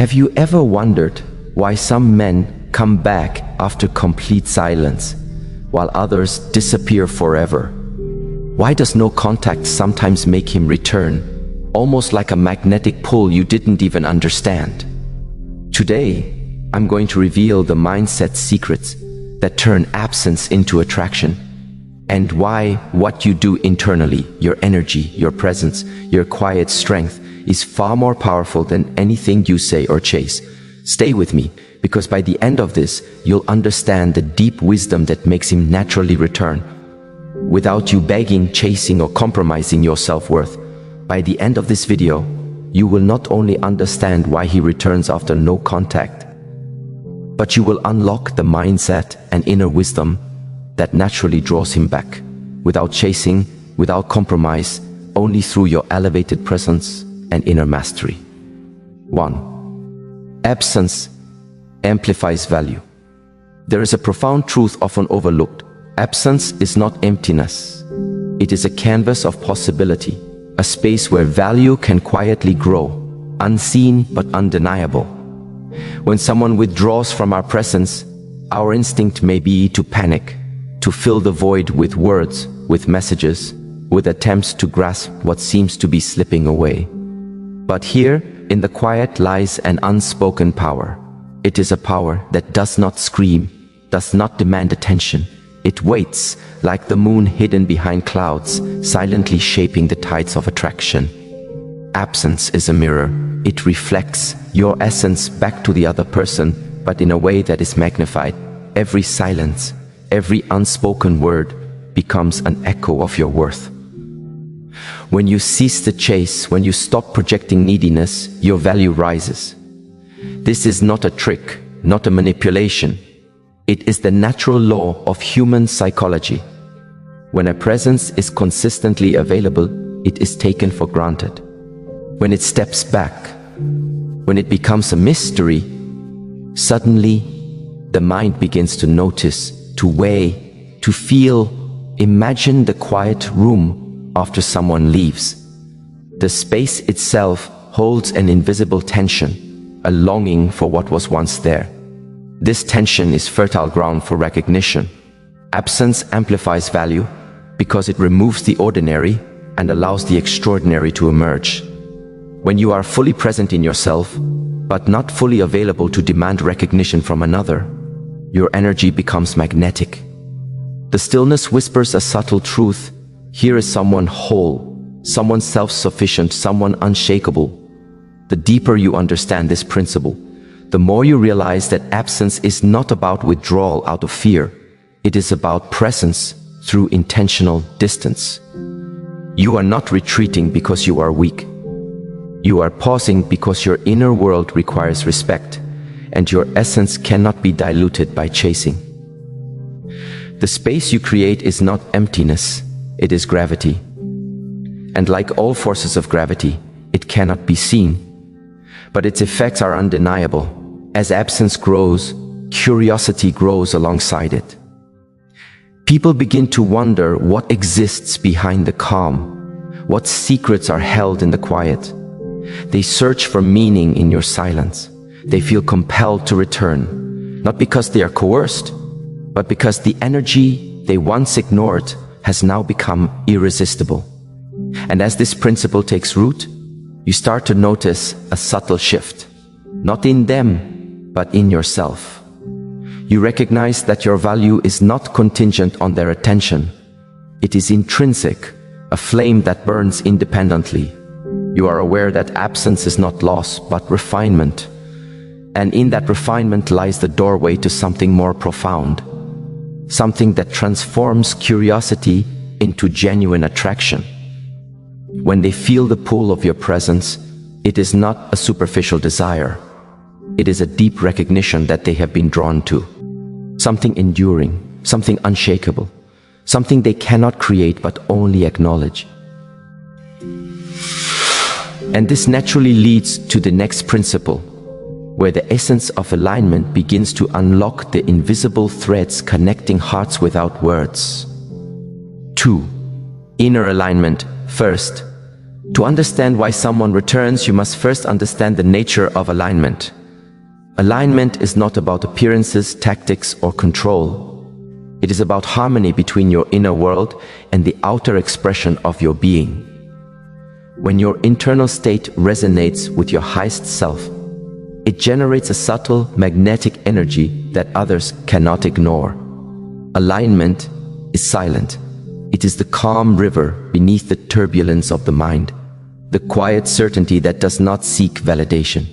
Have you ever wondered why some men come back after complete silence, while others disappear forever? Why does no contact sometimes make him return, almost like a magnetic pull you didn't even understand? Today, I'm going to reveal the mindset secrets that turn absence into attraction, and why what you do internally, your energy, your presence, your quiet strength, is far more powerful than anything you say or chase. Stay with me, because by the end of this, you'll understand the deep wisdom that makes him naturally return, without you begging, chasing, or compromising your self-worth. By the end of this video, you will not only understand why he returns after no contact, but you will unlock the mindset and inner wisdom that naturally draws him back, without chasing, without compromise, only through your elevated presence and inner mastery. 1. Absence amplifies value. There is a profound truth often overlooked. Absence is not emptiness. It is a canvas of possibility, a space where value can quietly grow, unseen but undeniable. When someone withdraws from our presence, our instinct may be to panic, to fill the void with words, with messages, with attempts to grasp what seems to be slipping away. But here, in the quiet, lies an unspoken power. It is a power that does not scream, does not demand attention. It waits, like the moon hidden behind clouds, silently shaping the tides of attraction. Absence is a mirror. It reflects your essence back to the other person, but in a way that is magnified. Every silence, every unspoken word becomes an echo of your worth. When you cease the chase, when you stop projecting neediness, your value rises. This is not a trick, not a manipulation. It is the natural law of human psychology. When a presence is consistently available, it is taken for granted. When it steps back, when it becomes a mystery, suddenly the mind begins to notice, to weigh, to feel. Imagine the quiet room after someone leaves. The space itself holds an invisible tension, a longing for what was once there. This tension is fertile ground for recognition. Absence amplifies value because it removes the ordinary and allows the extraordinary to emerge. When you are fully present in yourself, but not fully available to demand recognition from another, your energy becomes magnetic. The stillness whispers a subtle truth. Here is someone whole, someone self-sufficient, someone unshakable. The deeper you understand this principle, the more you realize that absence is not about withdrawal out of fear. It is about presence through intentional distance. You are not retreating because you are weak. You are pausing because your inner world requires respect, and your essence cannot be diluted by chasing. The space you create is not emptiness, it is gravity. And like all forces of gravity, it cannot be seen. But its effects are undeniable. As absence grows, curiosity grows alongside it. People begin to wonder what exists behind the calm, what secrets are held in the quiet. They search for meaning in your silence. They feel compelled to return, not because they are coerced, but because the energy they once ignored has now become irresistible. And as this principle takes root, you start to notice a subtle shift, not in them, but in yourself. You recognize that your value is not contingent on their attention. It is intrinsic, a flame that burns independently. You are aware that absence is not loss, but refinement. And in that refinement lies the doorway to something more profound, something that transforms curiosity into genuine attraction. When they feel the pull of your presence, it is not a superficial desire. It is a deep recognition that they have been drawn to. Something enduring, something unshakable, something they cannot create but only acknowledge. And this naturally leads to the next principle, where the essence of alignment begins to unlock the invisible threads connecting hearts without words. 2. Inner alignment. First, To understand why someone returns, you must first understand the nature of alignment. Alignment is not about appearances, tactics, or control. It is about harmony between your inner world and the outer expression of your being. When your internal state resonates with your highest self, it generates a subtle magnetic energy that others cannot ignore. Alignment is silent. It is the calm river beneath the turbulence of the mind, the quiet certainty that does not seek validation.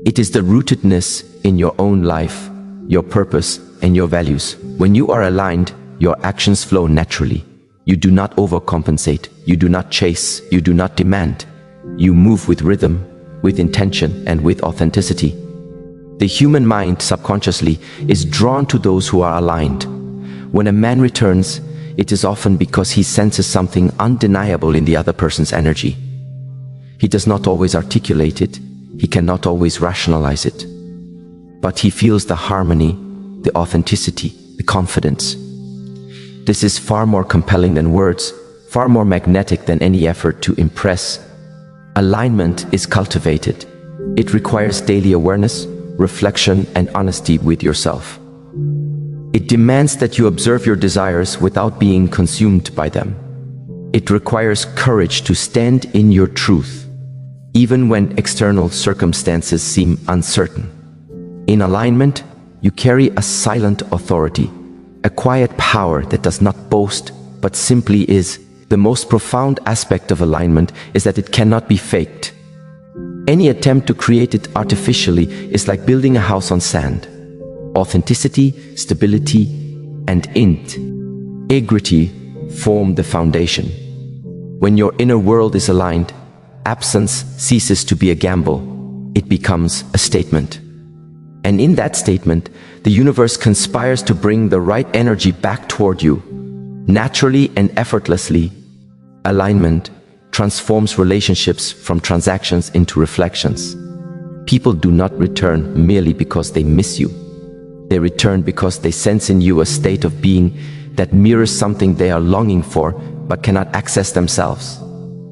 It is the rootedness in your own life, your purpose, and your values. When you are aligned, your actions flow naturally. You do not overcompensate, you do not chase, you do not demand. You move with rhythm, with intention, and with authenticity. The human mind subconsciously is drawn to those who are aligned. When a man returns, it is often because he senses something undeniable in the other person's energy. He does not always articulate it, he cannot always rationalize it. But he feels the harmony, the authenticity, the confidence. This is far more compelling than words, far more magnetic than any effort to impress. Alignment is cultivated. It requires daily awareness, reflection, and honesty with yourself. It demands that you observe your desires without being consumed by them. It requires courage to stand in your truth, even when external circumstances seem uncertain. In alignment, you carry a silent authority, a quiet power that does not boast, but simply is. The most profound aspect of alignment is that it cannot be faked. Any attempt to create it artificially is like building a house on sand. Authenticity, stability, and integrity form the foundation. When your inner world is aligned, absence ceases to be a gamble. It becomes a statement. And in that statement, the universe conspires to bring the right energy back toward you. Naturally and effortlessly, alignment transforms relationships from transactions into reflections. People do not return merely because they miss you. They return because they sense in you a state of being that mirrors something they are longing for but cannot access themselves.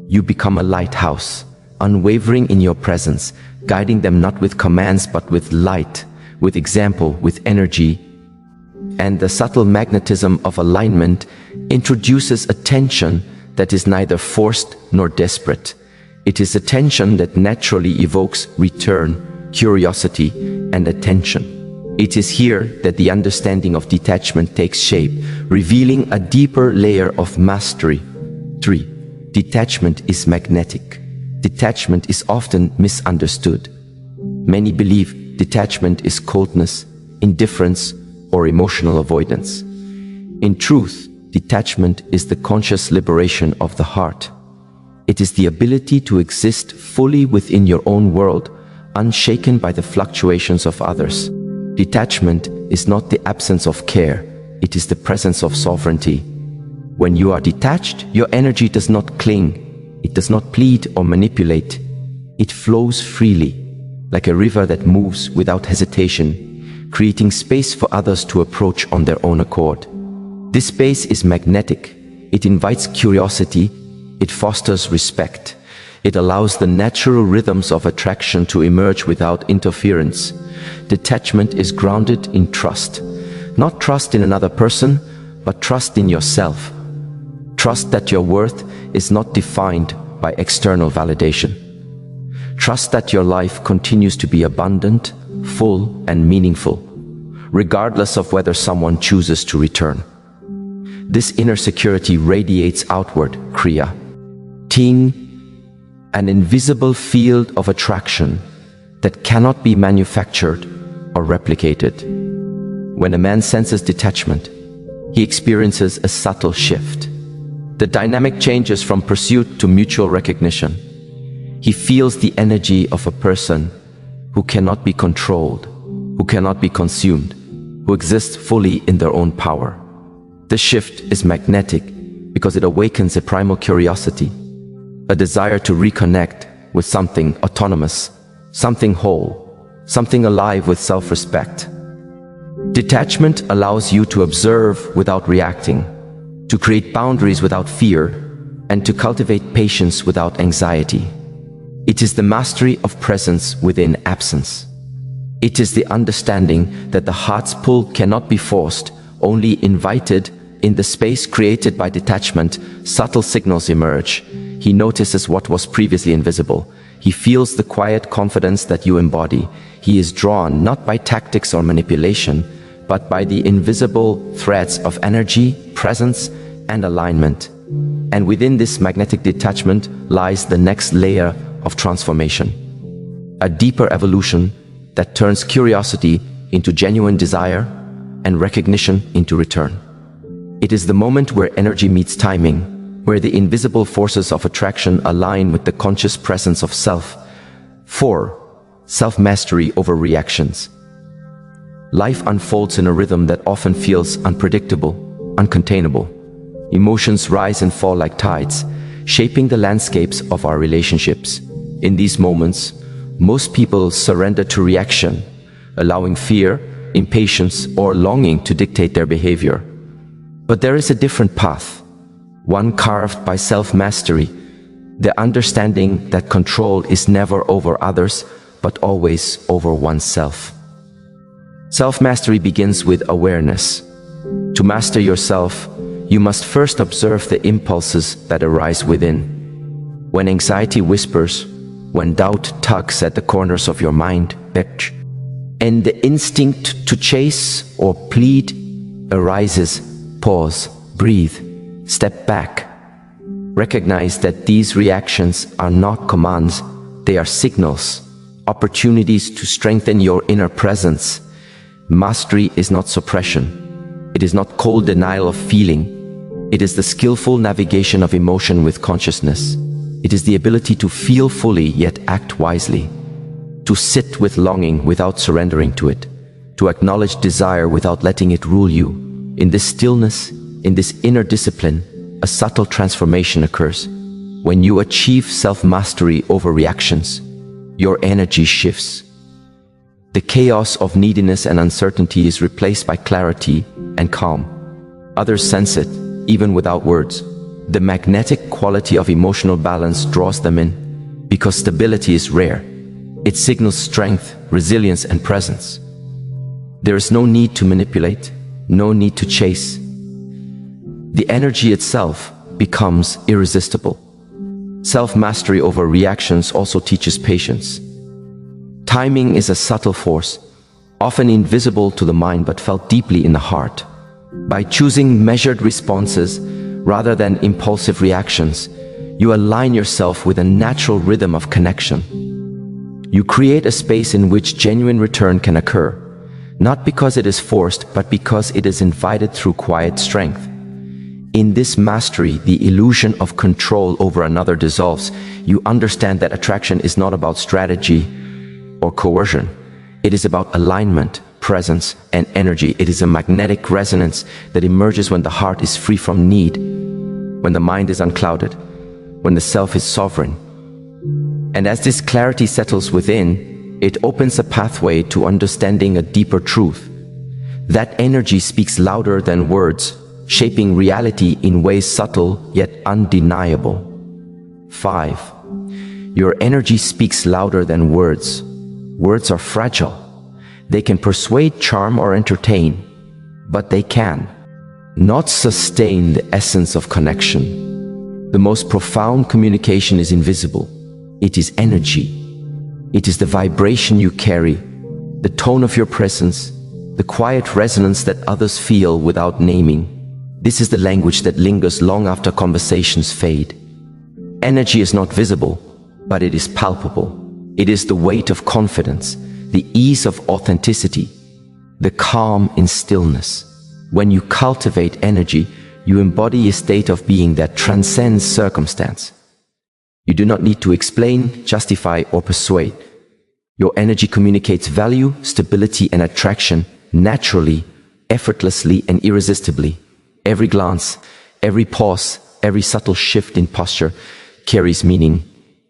You become a lighthouse, unwavering in your presence, guiding them not with commands but with light, with example, with energy. And the subtle magnetism of alignment introduces a tension that is neither forced nor desperate. It is a tension that naturally evokes return, curiosity, and attention. It is here that the understanding of detachment takes shape, revealing a deeper layer of mastery. 3. Detachment is magnetic. Detachment is often misunderstood. Many believe detachment is coldness, indifference, or emotional avoidance. In truth, detachment is the conscious liberation of the heart. It is the ability to exist fully within your own world, unshaken by the fluctuations of others. Detachment is not the absence of care, it is the presence of sovereignty. When you are detached, your energy does not cling, it does not plead or manipulate. It flows freely, like a river that moves without hesitation, creating space for others to approach on their own accord. This space is magnetic. It invites curiosity. It fosters respect. It allows the natural rhythms of attraction to emerge without interference. Detachment is grounded in trust. Not trust in another person, but trust in yourself. Trust that your worth is not defined by external validation. Trust that your life continues to be abundant, full, and meaningful, regardless of whether someone chooses to return. This inner security radiates outward, creating an invisible field of attraction that cannot be manufactured or replicated. When a man senses detachment, he experiences a subtle shift. The dynamic changes from pursuit to mutual recognition. He feels the energy of a person who cannot be controlled, who cannot be consumed, who exists fully in their own power. The shift is magnetic because it awakens a primal curiosity, a desire to reconnect with something autonomous, something whole, something alive with self-respect. Detachment allows you to observe without reacting, to create boundaries without fear, and to cultivate patience without anxiety. It is the mastery of presence within absence. It is the understanding that the heart's pull cannot be forced, only invited. In the space created by detachment, subtle signals emerge. He notices what was previously invisible. He feels the quiet confidence that you embody. He is drawn not by tactics or manipulation, but by the invisible threads of energy, presence, and alignment. And within this magnetic detachment lies the next layer of transformation. A deeper evolution that turns curiosity into genuine desire and recognition into return. It is the moment where energy meets timing, where the invisible forces of attraction align with the conscious presence of self. 4. Self-mastery over reactions. Life unfolds in a rhythm that often feels unpredictable, uncontainable. Emotions rise and fall like tides, shaping the landscapes of our relationships. In these moments, most people surrender to reaction, allowing fear, impatience, or longing to dictate their behavior. But there is a different path, one carved by self-mastery, the understanding that control is never over others, but always over oneself. Self-mastery begins with awareness. To master yourself, you must first observe the impulses that arise within. When anxiety whispers, when doubt tugs at the corners of your mind, and the instinct to chase or plead arises, pause, breathe, step back. Recognize that these reactions are not commands, they are signals, opportunities to strengthen your inner presence. Mastery is not suppression. It is not cold denial of feeling. It is the skillful navigation of emotion with consciousness. It is the ability to feel fully yet act wisely. To sit with longing without surrendering to it. To acknowledge desire without letting it rule you. In this stillness, in this inner discipline, a subtle transformation occurs. When you achieve self-mastery over reactions, your energy shifts. The chaos of neediness and uncertainty is replaced by clarity and calm. Others sense it, even without words. The magnetic quality of emotional balance draws them in, because stability is rare. It signals strength, resilience, and presence. There is no need to manipulate, no need to chase. The energy itself becomes irresistible. Self-mastery over reactions also teaches patience. Timing is a subtle force, often invisible to the mind but felt deeply in the heart. By choosing measured responses rather than impulsive reactions, you align yourself with a natural rhythm of connection. You create a space in which genuine return can occur, not because it is forced, but because it is invited through quiet strength. In this mastery, the illusion of control over another dissolves. You understand that attraction is not about strategy or coercion. It is about alignment, presence, and energy. It is a magnetic resonance that emerges when the heart is free from need, when the mind is unclouded, when the self is sovereign. And as this clarity settles within, it opens a pathway to understanding a deeper truth. That energy speaks louder than words, shaping reality in ways subtle yet undeniable. 5. Your energy speaks louder than words. Words are fragile. They can persuade, charm, or entertain, but they can not sustain the essence of connection. The most profound communication is invisible. It is energy. It is the vibration you carry, the tone of your presence, the quiet resonance that others feel without naming. This is the language that lingers long after conversations fade. Energy is not visible, but it is palpable. It is the weight of confidence, the ease of authenticity, the calm in stillness. When you cultivate energy, you embody a state of being that transcends circumstance. You do not need to explain, justify, or persuade. Your energy communicates value, stability, and attraction naturally, effortlessly, and irresistibly. Every glance, every pause, every subtle shift in posture carries meaning.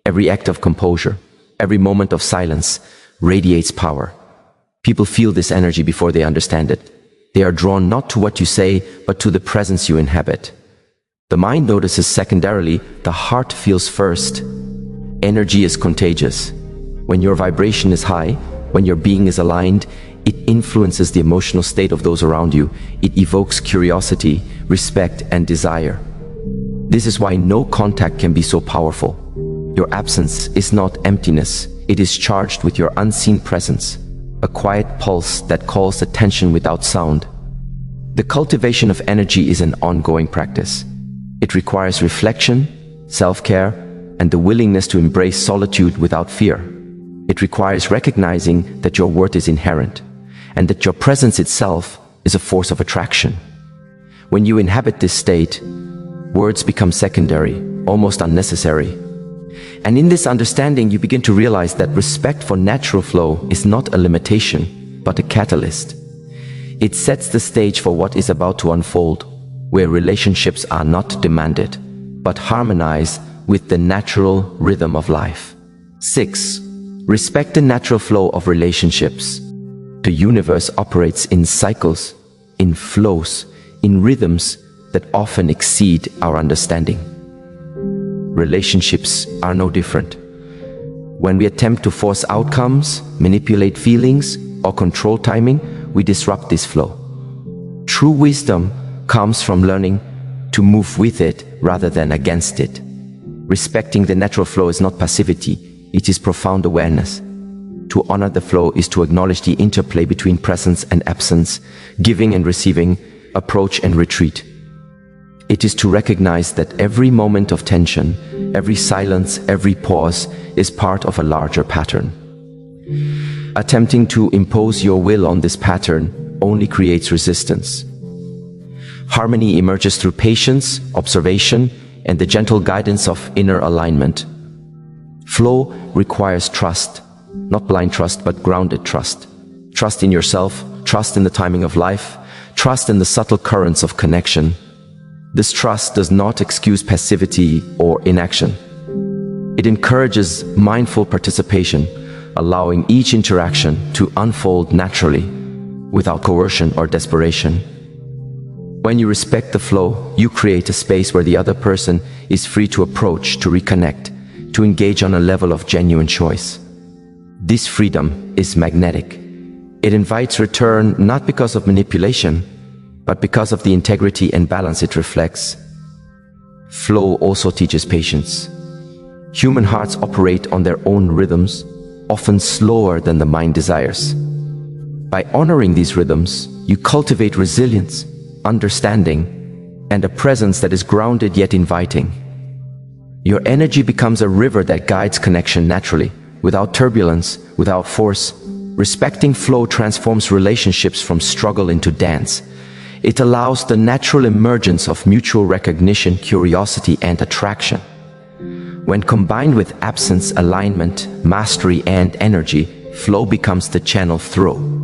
Every act of composure, every moment of silence radiates power. People feel this energy before they understand it. They are drawn not to what you say, but to the presence you inhabit. The mind notices secondarily, the heart feels first. Energy is contagious. When your vibration is high, when your being is aligned, it influences the emotional state of those around you. It evokes curiosity, respect, and desire. This is why no contact can be so powerful. Your absence is not emptiness. It is charged with your unseen presence, a quiet pulse that calls attention without sound. The cultivation of energy is an ongoing practice. It requires reflection, self-care, and the willingness to embrace solitude without fear. It requires recognizing that your worth is inherent, and that your presence itself is a force of attraction. When you inhabit this state, words become secondary, almost unnecessary. And in this understanding, you begin to realize that respect for natural flow is not a limitation, but a catalyst. It sets the stage for what is about to unfold, where relationships are not demanded, but harmonize with the natural rhythm of life. 6. Respect the natural flow of relationships. The universe operates in cycles, in flows, in rhythms that often exceed our understanding. Relationships are no different. When we attempt to force outcomes, manipulate feelings, or control timing, we disrupt this flow. True wisdom comes from learning to move with it rather than against it. Respecting the natural flow is not passivity, it is profound awareness. To honor the flow is to acknowledge the interplay between presence and absence, giving and receiving, approach and retreat. It is to recognize that every moment of tension, every silence, every pause is part of a larger pattern. Attempting to impose your will on this pattern only creates resistance. Harmony emerges through patience, observation, and the gentle guidance of inner alignment. Flow requires trust, not blind trust, but grounded trust. Trust in yourself, trust in the timing of life, trust in the subtle currents of connection. This trust does not excuse passivity or inaction. It encourages mindful participation, allowing each interaction to unfold naturally, without coercion or desperation. When you respect the flow, you create a space where the other person is free to approach, to reconnect, to engage on a level of genuine choice. This freedom is magnetic. It invites return not because of manipulation, but because of the integrity and balance it reflects. Flow also teaches patience. Human hearts operate on their own rhythms, often slower than the mind desires. By honoring these rhythms, you cultivate resilience, understanding, and a presence that is grounded yet inviting. Your energy becomes a river that guides connection naturally, without turbulence, without force. Respecting flow transforms relationships from struggle into dance. It allows the natural emergence of mutual recognition, curiosity, and attraction. When combined with absence, alignment, mastery, and energy, flow becomes the channel through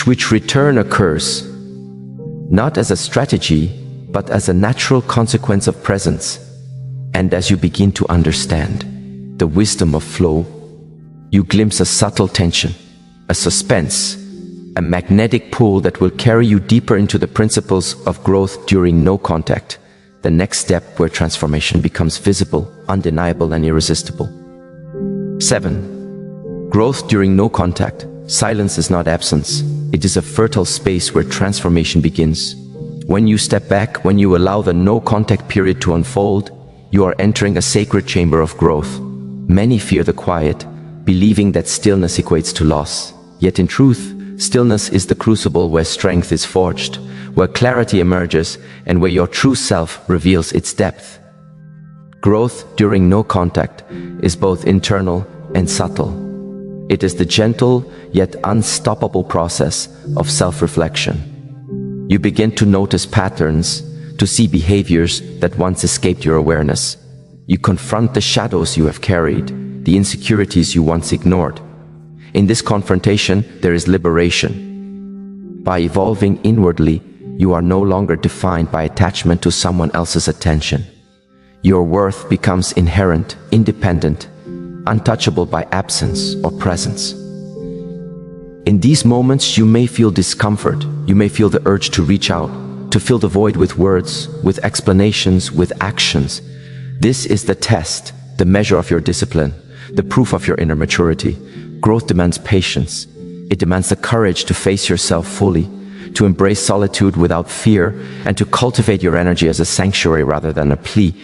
which return occurs, not as a strategy, but as a natural consequence of presence. And as you begin to understand the wisdom of flow, you glimpse a subtle tension, a suspense, a magnetic pull that will carry you deeper into the principles of growth during no contact, the next step where transformation becomes visible, undeniable, and irresistible. 7. Growth during no contact. Silence is not absence. It is a fertile space where transformation begins. When you step back, when you allow the no contact period to unfold, you are entering a sacred chamber of growth. Many fear the quiet, believing that stillness equates to loss. Yet in truth, stillness is the crucible where strength is forged, where clarity emerges, and where your true self reveals its depth. Growth during no contact is both internal and subtle. It is the gentle yet unstoppable process of self-reflection. You begin to notice patterns, to see behaviors that once escaped your awareness. You confront the shadows you have carried, the insecurities you once ignored. In this confrontation, there is liberation. By evolving inwardly, you are no longer defined by attachment to someone else's attention. Your worth becomes inherent, independent, untouchable by absence or presence. In these moments, you may feel discomfort, you may feel the urge to reach out, to fill the void with words, with explanations, with actions. This is the test, the measure of your discipline, the proof of your inner maturity. Growth demands patience. It demands the courage to face yourself fully, to embrace solitude without fear, and to cultivate your energy as a sanctuary rather than a plea.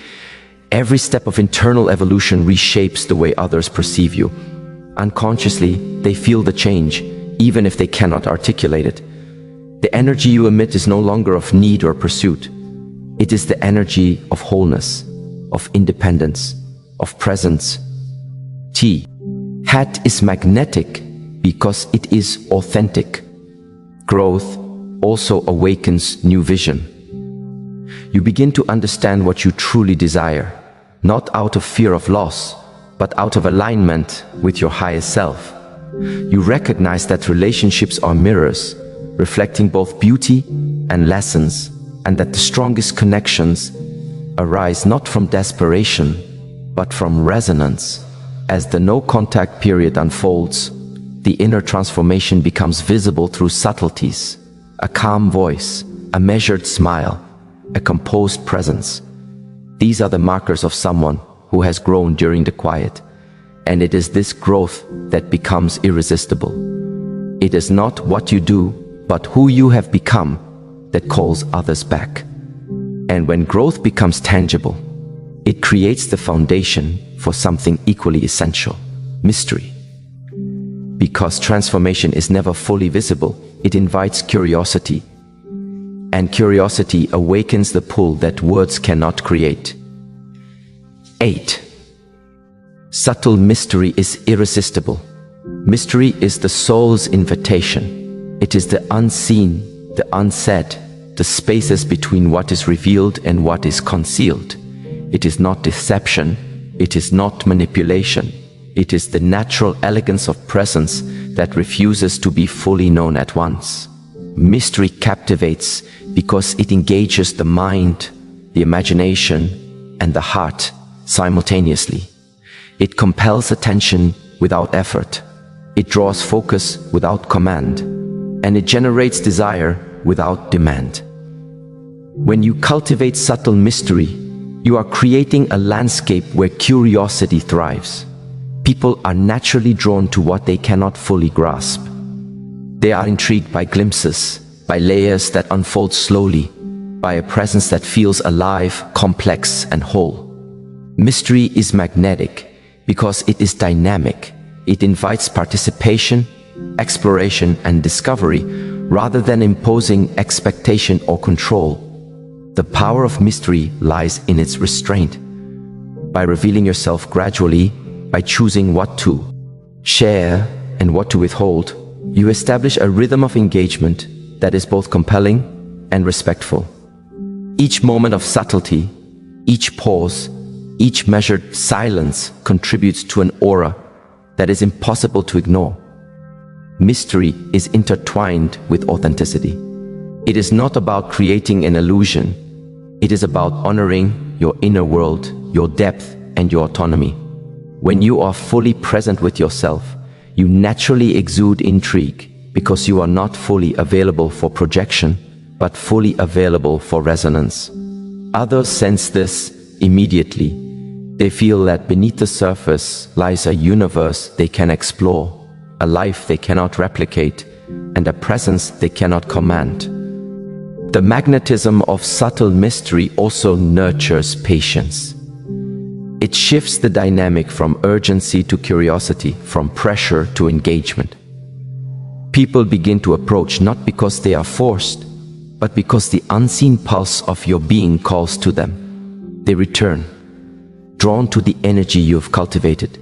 Every step of internal evolution reshapes the way others perceive you. Unconsciously, they feel the change, even if they cannot articulate it. The energy you emit is no longer of need or pursuit. It is the energy of wholeness, of independence, of presence. T. Hat is magnetic because it is authentic. Growth also awakens new vision. You begin to understand what you truly desire, not out of fear of loss, but out of alignment with your highest self. You recognize that relationships are mirrors, reflecting both beauty and lessons, and that the strongest connections arise not from desperation, but from resonance. As the no-contact period unfolds, the inner transformation becomes visible through subtleties: a calm voice, a measured smile, a composed presence. These are the markers of someone who has grown during the quiet, and it is this growth that becomes irresistible. It is not what you do, but who you have become that calls others back. And when growth becomes tangible, it creates the foundation for something equally essential: mystery. Because transformation is never fully visible, it invites curiosity. And curiosity awakens the pull that words cannot create. 8. Subtle mystery is irresistible. Mystery is the soul's invitation. It is the unseen, the unsaid, the spaces between what is revealed and what is concealed. It is not deception. It is not manipulation. It is the natural elegance of presence that refuses to be fully known at once. Mystery captivates because it engages the mind, the imagination, and the heart simultaneously. It compels attention without effort. It draws focus without command. And it generates desire without demand. When you cultivate subtle mystery, you are creating a landscape where curiosity thrives. People are naturally drawn to what they cannot fully grasp. They are intrigued by glimpses, by layers that unfold slowly, by a presence that feels alive, complex, and whole. Mystery is magnetic because it is dynamic. It invites participation, exploration, and discovery rather than imposing expectation or control. The power of mystery lies in its restraint. By revealing yourself gradually, by choosing what to share and what to withhold, you establish a rhythm of engagement that is both compelling and respectful. Each moment of subtlety, each pause, each measured silence contributes to an aura that is impossible to ignore. Mystery is intertwined with authenticity. It is not about creating an illusion. It is about honoring your inner world, your depth, and your autonomy. When you are fully present with yourself, you naturally exude intrigue because you are not fully available for projection, but fully available for resonance. Others sense this immediately. They feel that beneath the surface lies a universe they can explore, a life they cannot replicate, and a presence they cannot command. The magnetism of subtle mystery also nurtures patience. It shifts the dynamic from urgency to curiosity, from pressure to engagement. People begin to approach not because they are forced, but because the unseen pulse of your being calls to them. They return, drawn to the energy you have cultivated,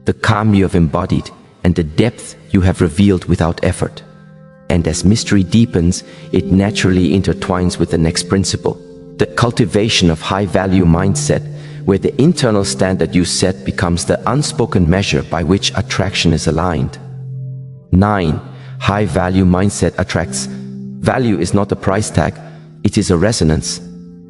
the calm you have embodied, and the depth you have revealed without effort. And as mystery deepens, it naturally intertwines with the next principle, the cultivation of high-value mindset, where the internal standard you set becomes the unspoken measure by which attraction is aligned. 9. High-value mindset attracts. Value is not a price tag, it is a resonance.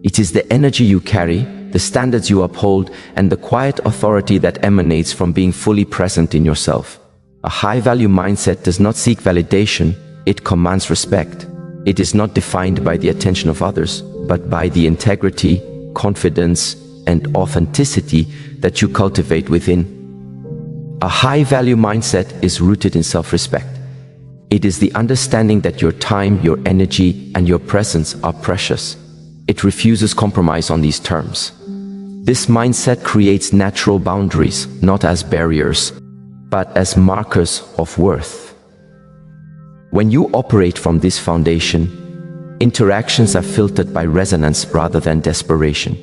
It is the energy you carry, the standards you uphold, and the quiet authority that emanates from being fully present in yourself. A high-value mindset does not seek validation, it commands respect. It is not defined by the attention of others, but by the integrity, confidence, and authenticity that you cultivate within. A high-value mindset is rooted in self-respect. It is the understanding that your time, your energy, and your presence are precious. It refuses compromise on these terms. This mindset creates natural boundaries, not as barriers, but as markers of worth. When you operate from this foundation, interactions are filtered by resonance rather than desperation.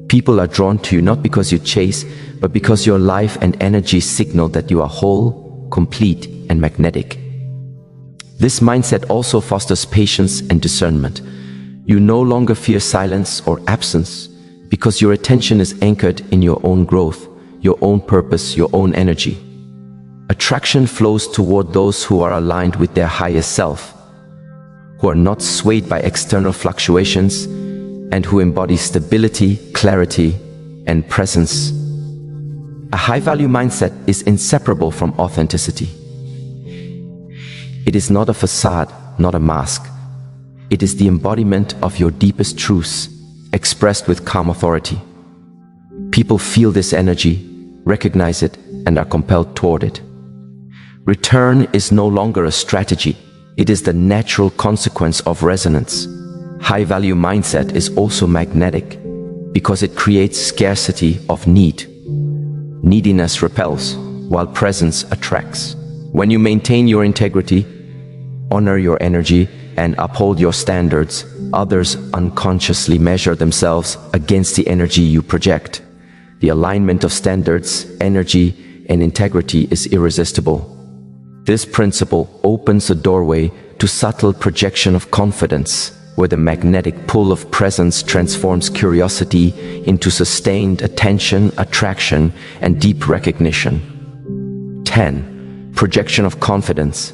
People are drawn to you not because you chase, but because your life and energy signal that you are whole, complete, and magnetic. This mindset also fosters patience and discernment. You no longer fear silence or absence because your attention is anchored in your own growth, your own purpose, your own energy. Attraction flows toward those who are aligned with their highest self, who are not swayed by external fluctuations, and who embody stability, clarity, and presence. A high-value mindset is inseparable from authenticity. It is not a facade, not a mask. It is the embodiment of your deepest truths, expressed with calm authority. People feel this energy, recognize it, and are compelled toward it. Return is no longer a strategy. It is the natural consequence of resonance. High-value mindset is also magnetic because it creates scarcity of need. Neediness repels, while presence attracts. When you maintain your integrity, honor your energy, and uphold your standards, others unconsciously measure themselves against the energy you project. The alignment of standards, energy, and integrity is irresistible. This principle opens a doorway to subtle projection of confidence, where the magnetic pull of presence transforms curiosity into sustained attention, attraction, and deep recognition. 10. Projection of confidence.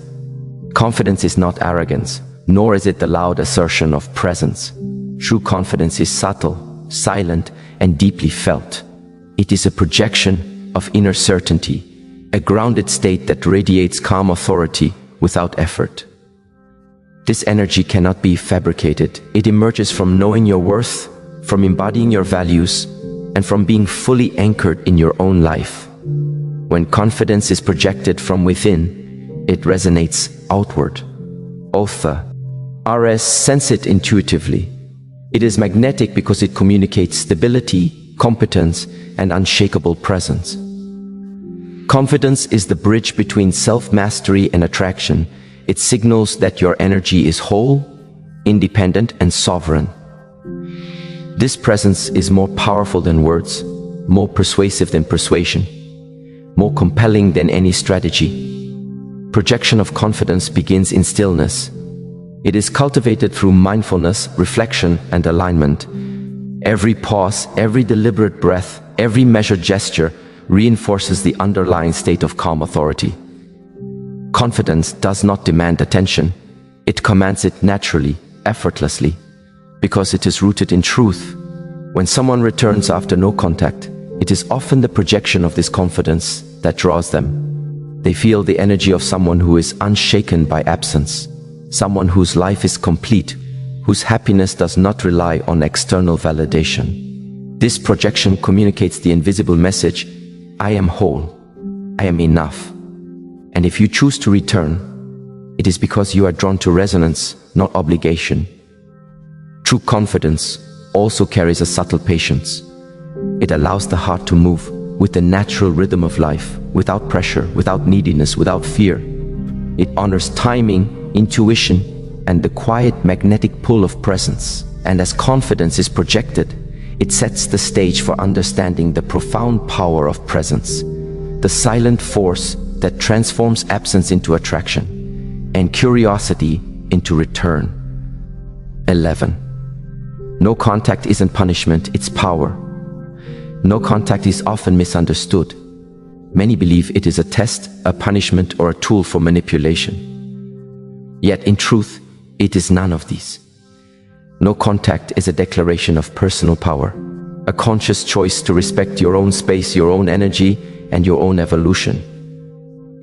Confidence is not arrogance, nor is it the loud assertion of presence. True confidence is subtle, silent, and deeply felt. It is a projection of inner certainty, a grounded state that radiates calm authority without effort. This energy cannot be fabricated. It emerges from knowing your worth, from embodying your values, and from being fully anchored in your own life. When confidence is projected from within, it resonates outward. Author R.S. sense it intuitively. It is magnetic because it communicates stability, competence, and unshakable presence. Confidence is the bridge between self-mastery and attraction. It signals that your energy is whole, independent, and sovereign. This presence is more powerful than words, more persuasive than persuasion, more compelling than any strategy. Projection of confidence begins in stillness. It is cultivated through mindfulness, reflection, and alignment. Every pause, every deliberate breath, every measured gesture reinforces the underlying state of calm authority. Confidence does not demand attention. It commands it naturally, effortlessly, because it is rooted in truth. When someone returns after no contact, it is often the projection of this confidence that draws them. They feel the energy of someone who is unshaken by absence, someone whose life is complete, whose happiness does not rely on external validation. This projection communicates the invisible message, I am whole, I am enough. And if you choose to return, it is because you are drawn to resonance, not obligation. True confidence also carries a subtle patience. It allows the heart to move with the natural rhythm of life, without pressure, without neediness, without fear. It honors timing, intuition, and the quiet magnetic pull of presence. And as confidence is projected, it sets the stage for understanding the profound power of presence, the silent force that transforms absence into attraction, and curiosity into return. 11. No contact isn't punishment, it's power. No contact is often misunderstood. Many believe it is a test, a punishment, or a tool for manipulation. Yet in truth, it is none of these. No contact is a declaration of personal power, a conscious choice to respect your own space, your own energy, and your own evolution.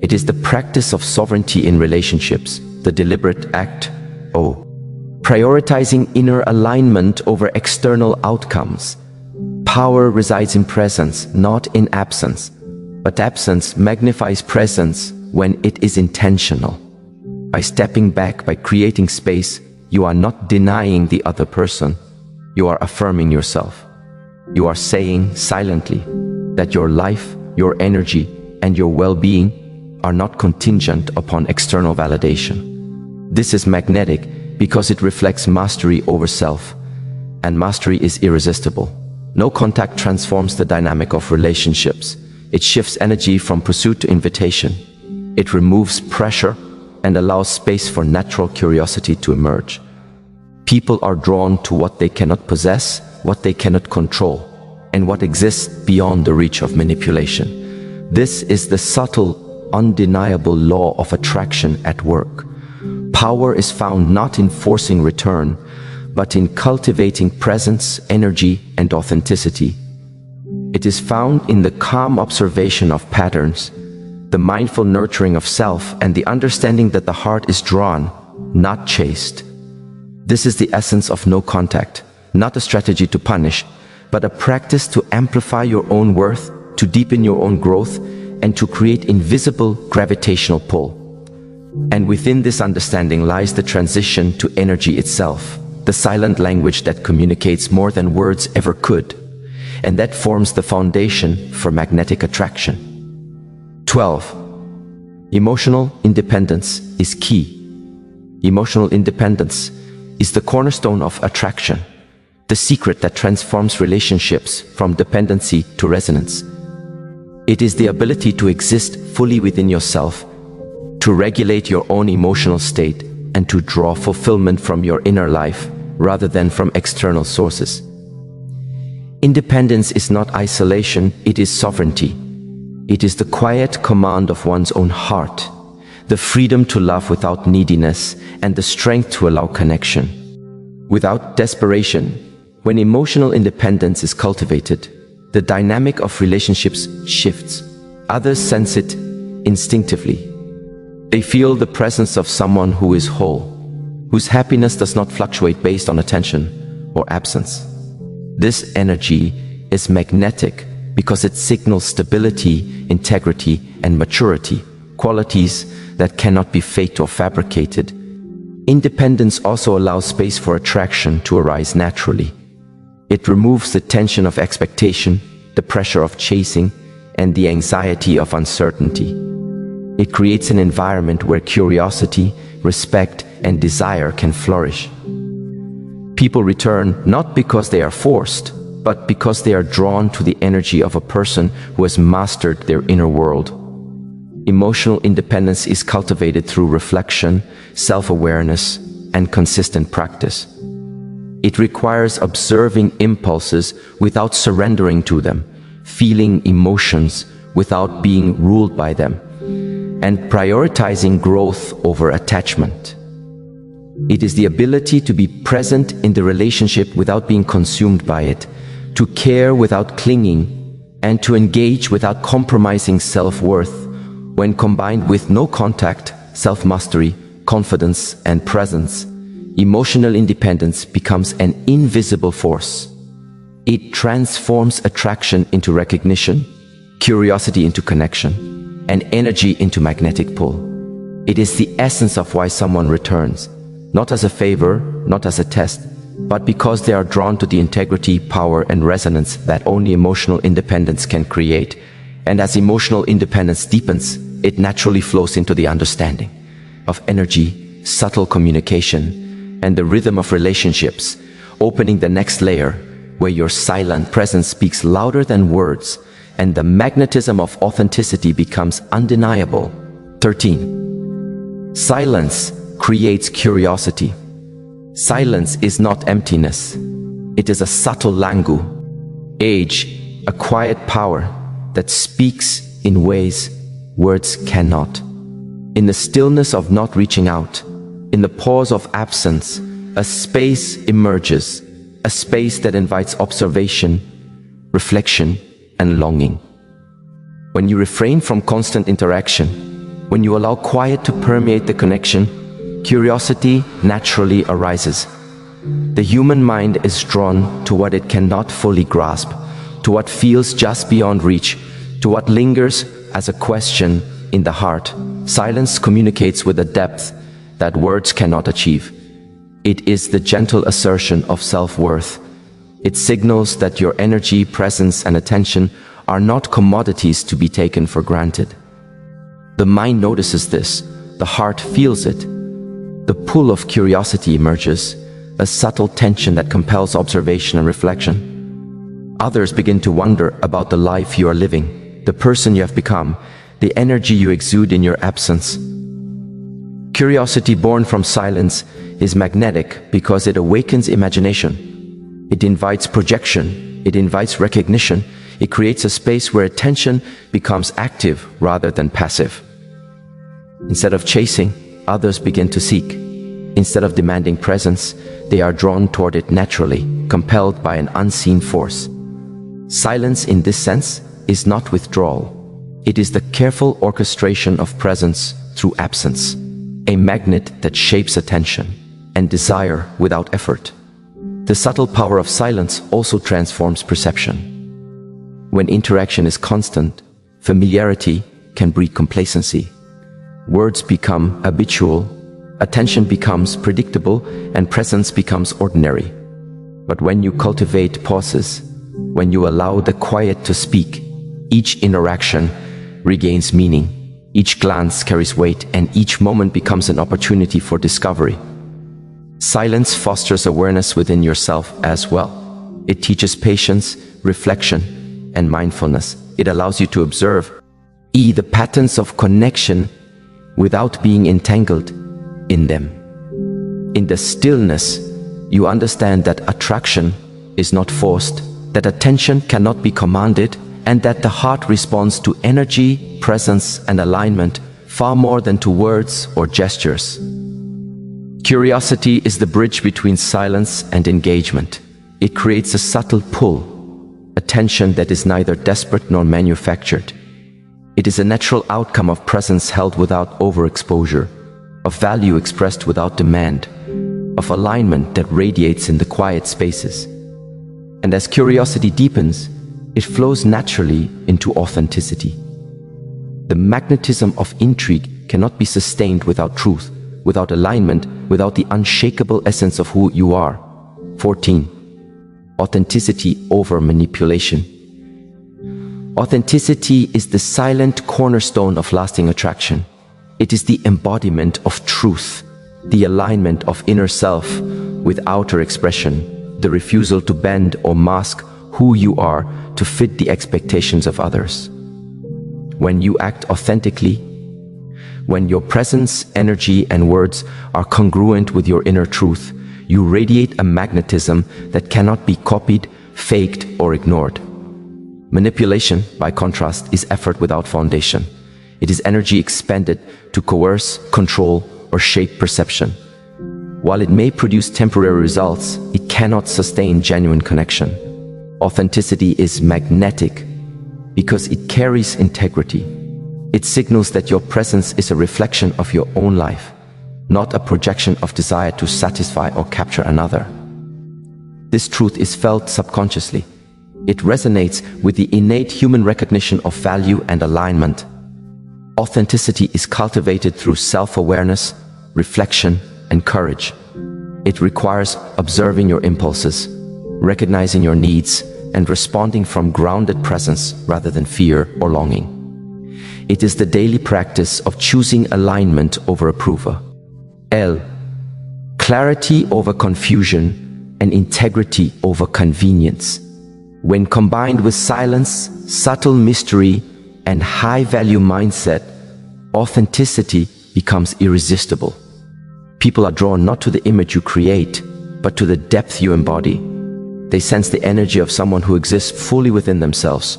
It is the practice of sovereignty in relationships, the deliberate act, prioritizing inner alignment over external outcomes. Power resides in presence, not in absence. But absence magnifies presence when it is intentional. By stepping back, by creating space, you are not denying the other person. You are affirming yourself. You are saying silently that your life, your energy, and your well-being are not contingent upon external validation. This is magnetic because it reflects mastery over self, and mastery is irresistible. No contact transforms the dynamic of relationships. It shifts energy from pursuit to invitation. It removes pressure and allows space for natural curiosity to emerge. People are drawn to what they cannot possess, what they cannot control, and what exists beyond the reach of manipulation. This is the subtle, undeniable law of attraction at work. Power is found not in forcing return, but in cultivating presence, energy, and authenticity. It is found in the calm observation of patterns, the mindful nurturing of self, and the understanding that the heart is drawn, not chased. This is the essence of no contact, not a strategy to punish, but a practice to amplify your own worth, to deepen your own growth, and to create invisible gravitational pull. And within this understanding lies the transition to energy itself, the silent language that communicates more than words ever could, and that forms the foundation for magnetic attraction. 12. Emotional independence is key. Emotional independence is the cornerstone of attraction, the secret that transforms relationships from dependency to resonance. It is the ability to exist fully within yourself, to regulate your own emotional state, and to draw fulfillment from your inner life rather than from external sources. Independence is not isolation, it is sovereignty. It is the quiet command of one's own heart, the freedom to love without neediness, and the strength to allow connection without desperation. When emotional independence is cultivated, the dynamic of relationships shifts. Others sense it instinctively. They feel the presence of someone who is whole, whose happiness does not fluctuate based on attention or absence. This energy is magnetic because it signals stability, integrity, and maturity, qualities that cannot be faked or fabricated. Independence also allows space for attraction to arise naturally. It removes the tension of expectation, the pressure of chasing, and the anxiety of uncertainty. It creates an environment where curiosity, respect, and desire can flourish. People return not because they are forced, but because they are drawn to the energy of a person who has mastered their inner world. Emotional independence is cultivated through reflection, self-awareness, and consistent practice. It requires observing impulses without surrendering to them, feeling emotions without being ruled by them, and prioritizing growth over attachment. It is the ability to be present in the relationship without being consumed by it, to care without clinging, and to engage without compromising self-worth. When combined with no contact, self-mastery, confidence, and presence, emotional independence becomes an invisible force. It transforms attraction into recognition, curiosity into connection, and energy into magnetic pull. It is the essence of why someone returns, not as a favor, not as a test, but because they are drawn to the integrity, power, and resonance that only emotional independence can create. And as emotional independence deepens, it naturally flows into the understanding of energy, subtle communication, and the rhythm of relationships, opening the next layer where your silent presence speaks louder than words, and the magnetism of authenticity becomes undeniable. 13. Silence creates curiosity. Silence is not emptiness. It is a subtle language, a quiet power that speaks in ways words cannot. In the stillness of not reaching out, in the pause of absence, a space emerges, a space that invites observation, reflection, and longing. When you refrain from constant interaction, when you allow quiet to permeate the connection, curiosity naturally arises. The human mind is drawn to what it cannot fully grasp, to what feels just beyond reach, to what lingers as a question in the heart. Silence communicates with a depth that words cannot achieve. It is the gentle assertion of self-worth. It signals that your energy, presence, and attention are not commodities to be taken for granted. The mind notices this, the heart feels it. The pull of curiosity emerges, a subtle tension that compels observation and reflection. Others begin to wonder about the life you are living, the person you have become, the energy you exude in your absence. Curiosity born from silence is magnetic because it awakens imagination. It invites projection, it invites recognition, it creates a space where attention becomes active rather than passive. Instead of chasing, others begin to seek. Instead of demanding presence, they are drawn toward it naturally, compelled by an unseen force. Silence in this sense is not withdrawal. It is the careful orchestration of presence through absence, a magnet that shapes attention and desire without effort. The subtle power of silence also transforms perception. When interaction is constant, familiarity can breed complacency. Words become habitual, attention becomes predictable, and presence becomes ordinary. But when you cultivate pauses, when you allow the quiet to speak, each interaction regains meaning, each glance carries weight, and each moment becomes an opportunity for discovery. Silence fosters awareness within yourself as well. It teaches patience, reflection, and mindfulness. It allows you to observe the patterns of connection without being entangled in them. In the stillness, you understand that attraction is not forced, that attention cannot be commanded, and that the heart responds to energy, presence, and alignment far more than to words or gestures. Curiosity is the bridge between silence and engagement. It creates a subtle pull, a tension that is neither desperate nor manufactured. It is a natural outcome of presence held without overexposure, of value expressed without demand, of alignment that radiates in the quiet spaces. And as curiosity deepens, it flows naturally into authenticity. The magnetism of intrigue cannot be sustained without truth, without alignment, without the unshakable essence of who you are. 14. Authenticity over manipulation. Authenticity is the silent cornerstone of lasting attraction. It is the embodiment of truth, the alignment of inner self with outer expression, the refusal to bend or mask who you are to fit the expectations of others. When you act authentically, when your presence, energy, and words are congruent with your inner truth, you radiate a magnetism that cannot be copied, faked, or ignored. Manipulation, by contrast, is effort without foundation. It is energy expended to coerce, control, or shape perception. While it may produce temporary results, it cannot sustain genuine connection. Authenticity is magnetic because it carries integrity. It signals that your presence is a reflection of your own life, not a projection of desire to satisfy or capture another. This truth is felt subconsciously. It resonates with the innate human recognition of value and alignment. Authenticity is cultivated through self-awareness, reflection, and courage. It requires observing your impulses, recognizing your needs, and responding from grounded presence rather than fear or longing. It is the daily practice of choosing alignment over approval. Clarity over confusion and integrity over convenience. When combined with silence, subtle mystery, and high-value mindset, authenticity becomes irresistible. People are drawn not to the image you create, but to the depth you embody. They sense the energy of someone who exists fully within themselves,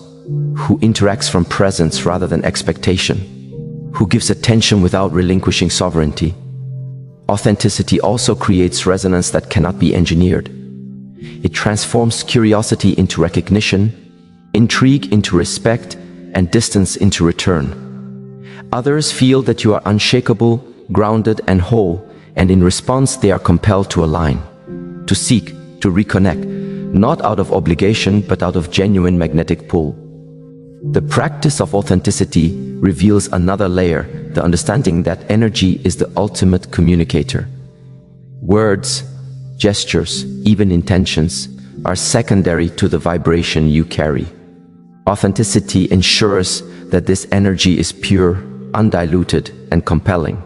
who interacts from presence rather than expectation, who gives attention without relinquishing sovereignty. Authenticity also creates resonance that cannot be engineered. It transforms curiosity into recognition, intrigue into respect, and distance into return. Others feel that you are unshakable, grounded, and whole, and in response they are compelled to align. to seek, to reconnect, not out of obligation, but out of genuine magnetic pull. The practice of authenticity reveals another layer, the understanding that energy is the ultimate communicator. Words, gestures, even intentions are secondary to the vibration you carry. Authenticity ensures that this energy is pure, undiluted, and compelling.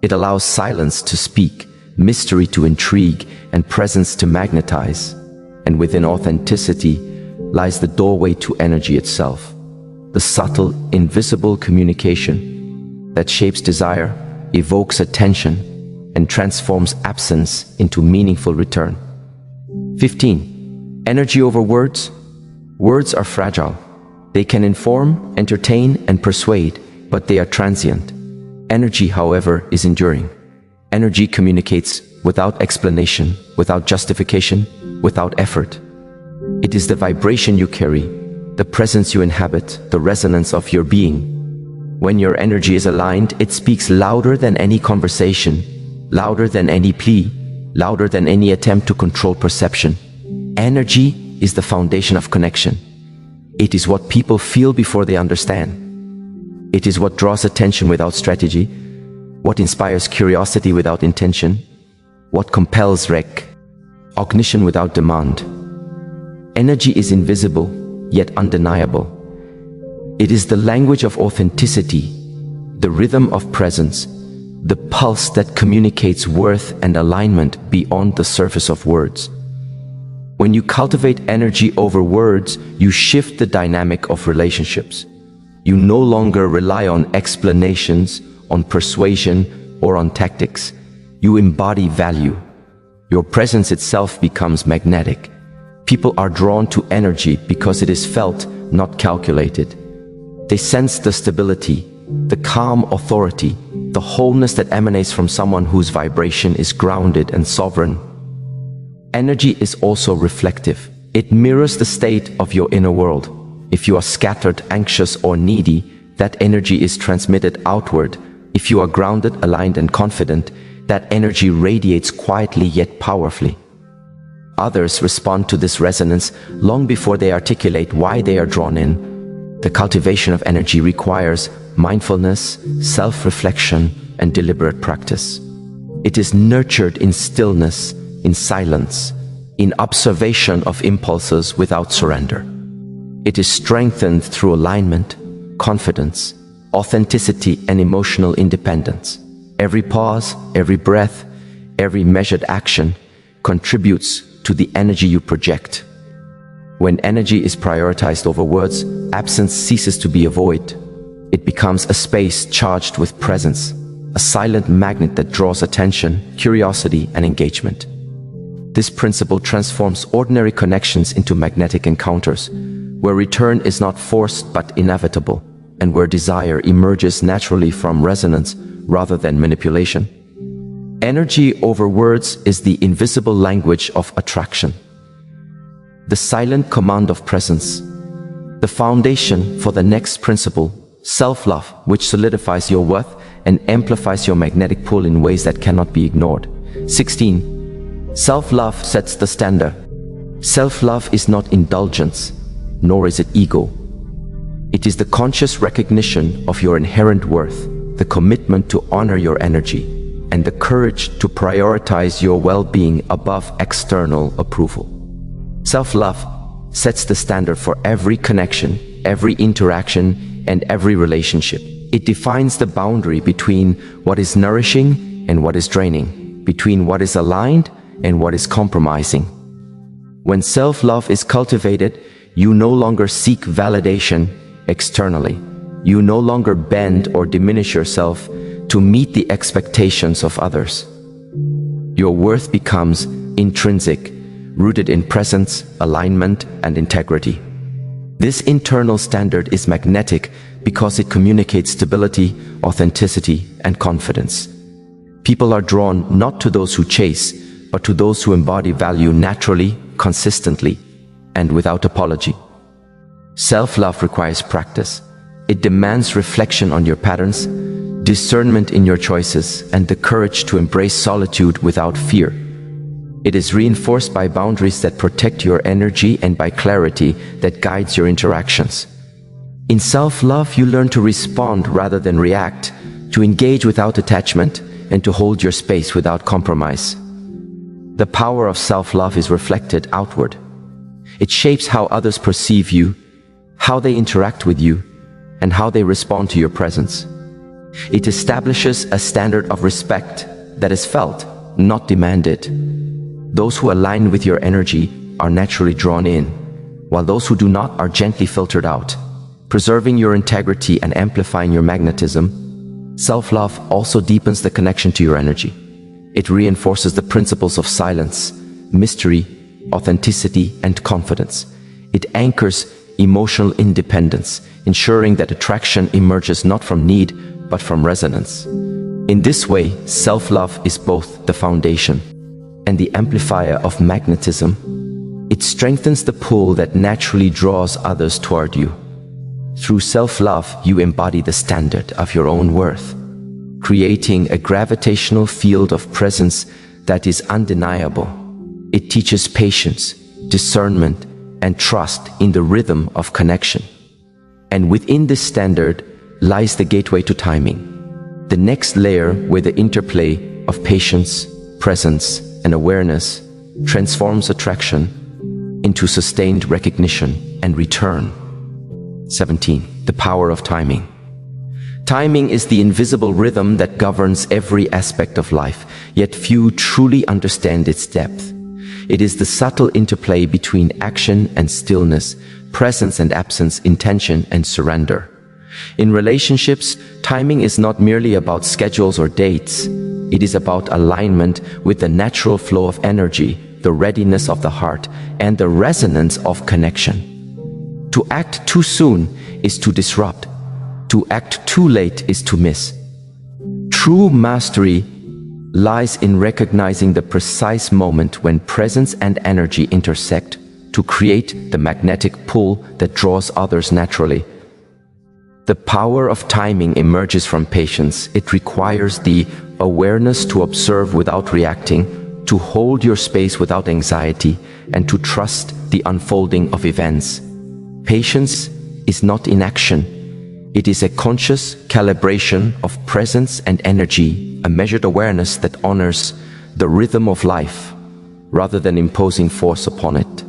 It allows silence to speak, mystery to intrigue, and presence to magnetize. And within authenticity lies the doorway to energy itself, the subtle, invisible communication that shapes desire, evokes attention, and transforms absence into meaningful return. 15. Energy over words. Words are fragile. They can inform, entertain, and persuade, but they are transient. Energy, however, is enduring. Energy communicates without explanation, without justification, without effort. It is the vibration you carry, the presence you inhabit, the resonance of your being. When your energy is aligned, it speaks louder than any conversation, louder than any plea, louder than any attempt to control perception. Energy is the foundation of connection. It is what people feel before they understand. It is what draws attention without strategy, what inspires curiosity without intention, what compels recognition without demand. Energy is invisible, yet undeniable. It is the language of authenticity, the rhythm of presence, the pulse that communicates worth and alignment beyond the surface of words. When you cultivate energy over words, you shift the dynamic of relationships. You no longer rely on explanations, on persuasion, or on tactics. You embody value. Your presence itself becomes magnetic. People are drawn to energy because it is felt, not calculated. They sense the stability, the calm authority, the wholeness that emanates from someone whose vibration is grounded and sovereign. Energy is also reflective. It mirrors the state of your inner world. If you are scattered, anxious, or needy, that energy is transmitted outward. If you are grounded, aligned, and confident, that energy radiates quietly yet powerfully. Others respond to this resonance long before they articulate why they are drawn in. The cultivation of energy requires mindfulness, self-reflection, and deliberate practice. It is nurtured in stillness, in silence, in observation of impulses without surrender. It is strengthened through alignment, confidence, authenticity, and emotional independence. Every pause, every breath, every measured action contributes to the energy you project. When energy is prioritized over words, absence ceases to be a void. It becomes a space charged with presence, a silent magnet that draws attention, curiosity, and engagement. This principle transforms ordinary connections into magnetic encounters, where return is not forced but inevitable, and where desire emerges naturally from resonance rather than manipulation. Energy over words is the invisible language of attraction, the silent command of presence, the foundation for the next principle, self-love, which solidifies your worth and amplifies your magnetic pull in ways that cannot be ignored. 16. Self-love sets the standard. Self-love is not indulgence, nor is it ego. It is the conscious recognition of your inherent worth, the commitment to honor your energy, and the courage to prioritize your well-being above external approval. Self-love sets the standard for every connection, every interaction, and every relationship. It defines the boundary between what is nourishing and what is draining, between what is aligned and what is compromising. When self-love is cultivated, you no longer seek validation externally. You no longer bend or diminish yourself to meet the expectations of others. Your worth becomes intrinsic, rooted in presence, alignment, and integrity. This internal standard is magnetic because it communicates stability, authenticity, and confidence. People are drawn not to those who chase, but to those who embody value naturally, consistently, and without apology. Self-love requires practice. It demands reflection on your patterns, discernment in your choices, and the courage to embrace solitude without fear. It is reinforced by boundaries that protect your energy and by clarity that guides your interactions. In self-love, you learn to respond rather than react, to engage without attachment, and to hold your space without compromise. The power of self-love is reflected outward. It shapes how others perceive you, how they interact with you, and how they respond to your presence. It establishes a standard of respect that is felt, not demanded. Those who align with your energy are naturally drawn in, while those who do not are gently filtered out, preserving your integrity and amplifying your magnetism. Self-love also deepens the connection to your energy. It reinforces the principles of silence, mystery, authenticity, and confidence. It anchors emotional independence, ensuring that attraction emerges not from need, but from resonance. In this way, self-love is both the foundation and the amplifier of magnetism. It strengthens the pull that naturally draws others toward you. Through self-love, you embody the standard of your own worth, creating a gravitational field of presence that is undeniable. It teaches patience, discernment, and trust in the rhythm of connection. And within this standard lies the gateway to timing, the next layer where the interplay of patience, presence, and awareness transforms attraction into sustained recognition and return. 17. The power of timing. Timing is the invisible rhythm that governs every aspect of life, yet few truly understand its depth. It is the subtle interplay between action and stillness, presence and absence, intention and surrender. In relationships, timing is not merely about schedules or dates. It is about alignment with the natural flow of energy, the readiness of the heart, and the resonance of connection. To act too soon is to disrupt. To act too late is to miss. True mastery lies in recognizing the precise moment when presence and energy intersect to create the magnetic pull that draws others naturally. The power of timing emerges from patience. It requires the awareness to observe without reacting, to hold your space without anxiety, and to trust the unfolding of events. Patience is not inaction. It is a conscious calibration of presence and energy, a measured awareness that honors the rhythm of life rather than imposing force upon it.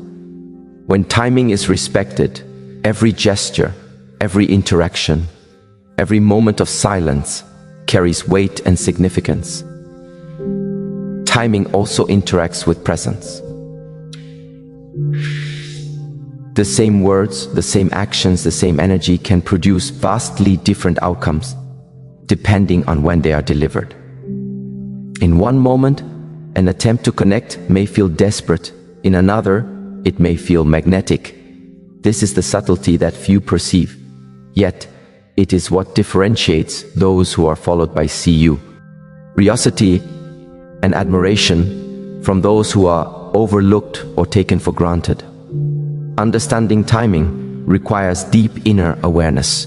When timing is respected, every gesture, every interaction, every moment of silence carries weight and significance. Timing also interacts with presence. The same words, the same actions, the same energy can produce vastly different outcomes depending on when they are delivered. In one moment, an attempt to connect may feel desperate. In another, it may feel magnetic. This is the subtlety that few perceive. Yet, it is what differentiates those who are followed by curiosity and admiration from those who are overlooked or taken for granted. Understanding timing requires deep inner awareness.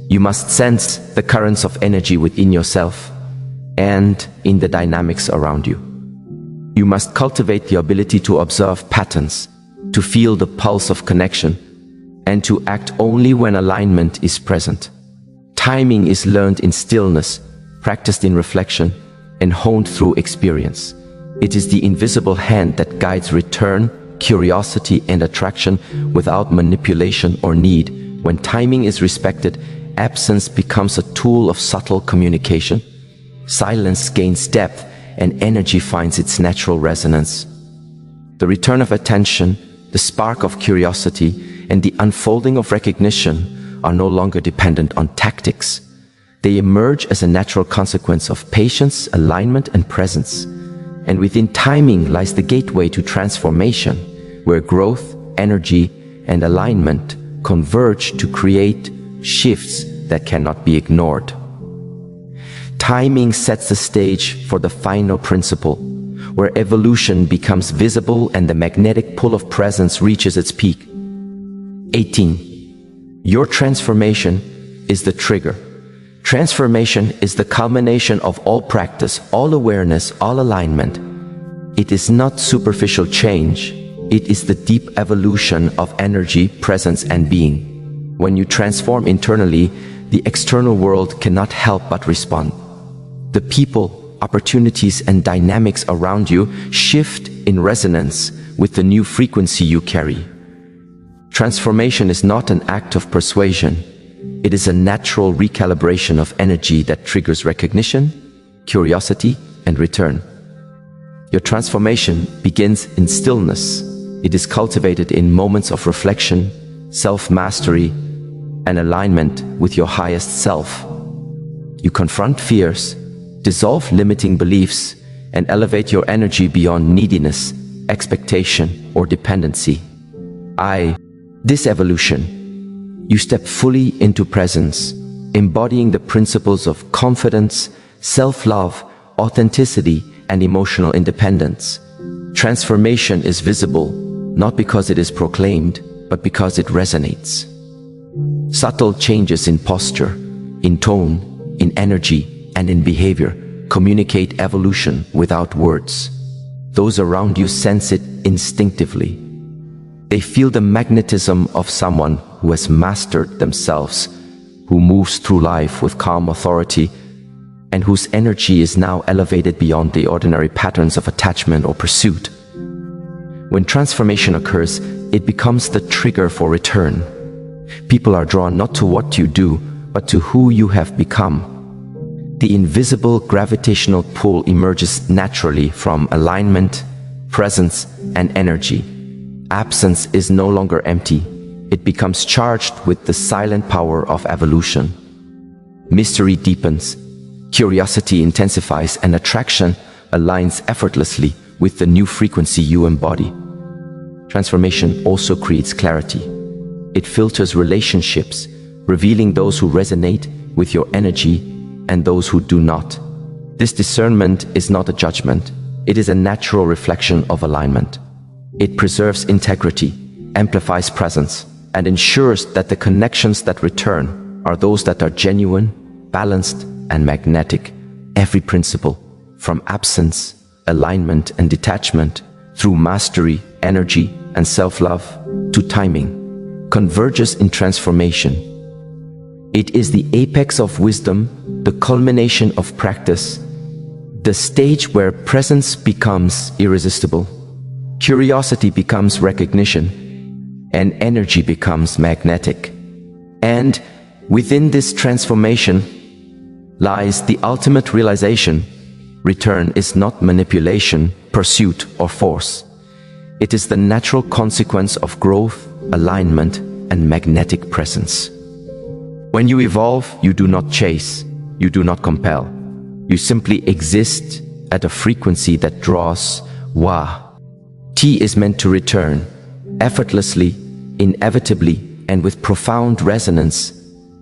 You must sense the currents of energy within yourself and in the dynamics around you. You must cultivate the ability to observe patterns, to feel the pulse of connection, and to act only when alignment is present. Timing is learned in stillness, practiced in reflection, and honed through experience. It is the invisible hand that guides return, curiosity, and attraction without manipulation or need. When timing is respected, absence becomes a tool of subtle communication. Silence gains depth, and energy finds its natural resonance. The return of attention, the spark of curiosity, and the unfolding of recognition are no longer dependent on tactics. They emerge as a natural consequence of patience, alignment, and presence. And within timing lies the gateway to transformation, where growth, energy, and alignment converge to create shifts that cannot be ignored. Timing sets the stage for the final principle, where evolution becomes visible and the magnetic pull of presence reaches its peak. 18. Your transformation is the trigger. Transformation is the culmination of all practice, all awareness, all alignment. It is not superficial change. It is the deep evolution of energy, presence, and being. When you transform internally, the external world cannot help but respond. The people, opportunities, and dynamics around you shift in resonance with the new frequency you carry. Transformation is not an act of persuasion. It is a natural recalibration of energy that triggers recognition, curiosity, and return. Your transformation begins in stillness. It is cultivated in moments of reflection, self-mastery, and alignment with your highest self. You confront fears, dissolve limiting beliefs, and elevate your energy beyond neediness, expectation, or dependency. This evolution, you step fully into presence, embodying the principles of confidence, self-love, authenticity, and emotional independence. Transformation is visible, not because it is proclaimed, but because it resonates. Subtle changes in posture, in tone, in energy, and in behavior communicate evolution without words. Those around you sense it instinctively. They feel the magnetism of someone who has mastered themselves, who moves through life with calm authority, and whose energy is now elevated beyond the ordinary patterns of attachment or pursuit. When transformation occurs, it becomes the trigger for return. People are drawn not to what you do, but to who you have become. The invisible gravitational pull emerges naturally from alignment, presence, and energy. Absence is no longer empty. It becomes charged with the silent power of evolution. Mystery deepens, curiosity intensifies, and attraction aligns effortlessly with the new frequency you embody. Transformation also creates clarity. It filters relationships, revealing those who resonate with your energy and those who do not. This discernment is not a judgment. It is a natural reflection of alignment. It preserves integrity, amplifies presence, and ensures that the connections that return are those that are genuine, balanced, and magnetic. Every principle, from absence, alignment, and detachment, through mastery, energy, and self-love, to timing, converges in transformation. It is the apex of wisdom, the culmination of practice, the stage where presence becomes irresistible, curiosity becomes recognition, and energy becomes magnetic. And within this transformation lies the ultimate realization: return is not manipulation, pursuit, or force. It is the natural consequence of growth, alignment, and magnetic presence. When you evolve, you do not chase, you do not compel. You simply exist at a frequency that draws Wa. T is meant to return, effortlessly, inevitably, and with profound resonance.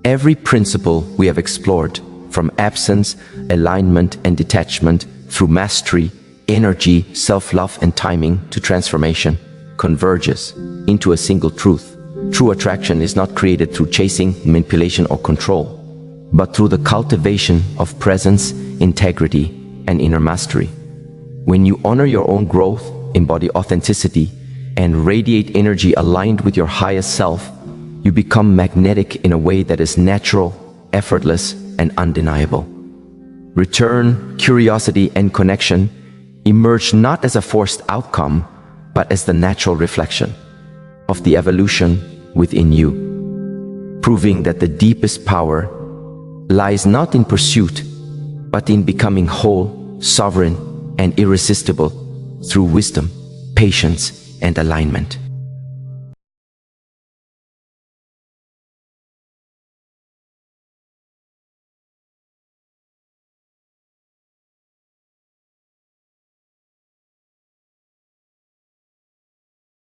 Every principle we have explored, from absence, alignment, and detachment, through mastery, energy, self-love, and timing, to transformation, converges into a single truth. True attraction is not created through chasing, manipulation, or control, but through the cultivation of presence, integrity, and inner mastery. When you honor your own growth, embody authenticity, and radiate energy aligned with your highest self, you become magnetic in a way that is natural, effortless, and undeniable. Return, curiosity, and connection emerge not as a forced outcome, but as the natural reflection of the evolution within you, proving that the deepest power lies not in pursuit, but in becoming whole, sovereign, and irresistible through wisdom, patience, and alignment.